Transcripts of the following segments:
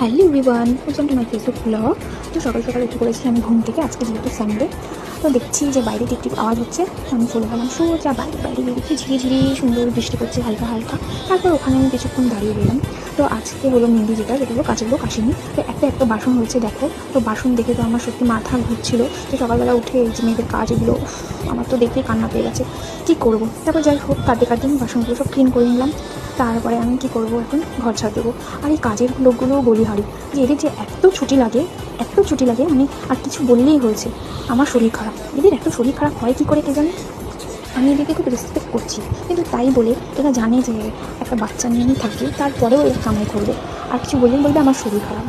Hello everyone, welcome to my Facebook blog. তো সকাল সকাল উঠে পড়েছি আমি ঘুম থেকে। আজকে যেহেতু সানডে, তো দেখছি যে বাইরে টিপ টিপ আওয়াজ হচ্ছে। আমি চলে গেলাম সোজা বাইরে বেরিয়ে ঝিরি ঝিরি সুন্দর বৃষ্টি পড়ছে হালকা হালকা। তারপর ওখানে আমি কিছুক্ষণ দাঁড়িয়ে রইলাম। তো আজকে হলো মেহেন্দি, যেটা হলো কাজের লোক আসেনি। তো একটা বাসন হয়েছে দেখো। তো বাসন দেখে তো আমার সত্যি মাথা ঘুরছিল যে সকালবেলা উঠে এই যে মেয়েদের কাজ এগুলো আমার তো দেখেই কান্না পেয়ে গেছে। কী করবো? তারপর যাই হোক, কাঁদতে কাঁদতে আমি বাসনগুলো সব ক্লিন করে নিলাম। তারপরে আমি কী করবো, এখন ঘর ঝাড় দেবো। আর এই কাজের লোকগুলো বলিহারি যে এদের যে এত ছুটি লাগে আমি আর কিছু বললেই হয়েছে আমার শরীর খারাপ। এদের এত শরীর খারাপ হয় কী করে কে জানে। আমি এদেরকে খুব রেসপেক্ট করছি, কিন্তু তাই বলে এরা জানে যে একটা বাচ্চা নিয়েই থাকি, তারপরেও এরা কামাই করবে। আর কিছু বললেই বলবে আমার শরীর খারাপ।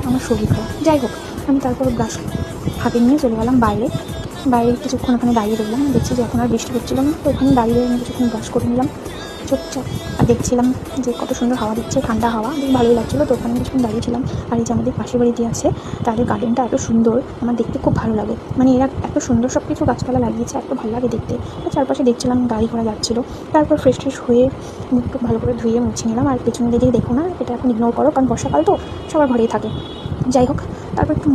যাই হোক, আমি তারপর ব্রাশ হাতে নিয়ে চলে গেলাম বাইরে কিছুক্ষণ ওখানে দাঁড়িয়ে রইলাম। দেখছি যে এখন আর বৃষ্টি হচ্ছিল না, তো ওখানে দাঁড়িয়ে আমি কিছুক্ষণ ব্রাশ করে নিলাম চুপচাপ। আর দেখছিলাম যে কত সুন্দর হাওয়া দিচ্ছে, ঠান্ডা হাওয়া, বেশ ভালোই লাগছিলো। তো ওখানে কিছুক্ষণ দাঁড়িয়েছিলাম। আর এই যে আমাদের পাশের বাড়িতে আছে, তাদের গার্ডেনটা এত সুন্দর, আমার দেখতে খুব ভালো লাগে। মানে এরা এত সুন্দর সব কিছু গাছপালা লাগিয়েছে, এত ভালো লাগে দেখতে। তো চারপাশে দেখছিলাম গাড়ি ঘোড়া যাচ্ছিলো। তারপর ফ্রেশ হয়ে মুখটুক ভালো করে ধুয়ে মুছে নিলাম। আর পেছনে দিকে দেখো না, এটা এখন ইগনোর করো, কারণ বর্ষাকাল তো সবার ঘরেই থাকে। যাই হোক, তারপর একটু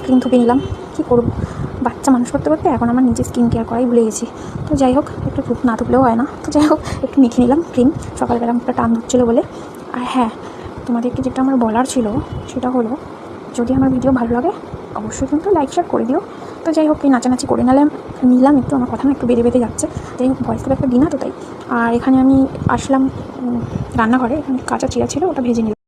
ক্রিম থুপে নিলাম। কী করবো, বাচ্চা মানুষ করতে এখন আমার নিজে স্কিন কেয়ার করাই ভুলে গেছি। তো যাই হোক, একটু ধূপ না ধুপলেও হয় না। তো যাই হোক, একটু মেখে নিলাম ক্রিম, সকালবেলা মুখটা টান ধরছিলো বলে। আর হ্যাঁ, তোমাদেরকে যেটা আমার বলার ছিল সেটা হলো, যদি আমার ভিডিও ভালো লাগে অবশ্যই কিন্তু লাইক শেয়ার করে দিও। তো যাই হোক, এই নাচানাচি করে নিলাম একটু, আমার কথা না একটু বেড়ে যাচ্ছে। যাই হোক, ভয়েস খুব একটা দিই না তো তাই। আর এখানে আমি আসলাম রান্নাঘরে, এখানে কাঁচা চিড়া ছিল, ওটা ভেজে নিলাম।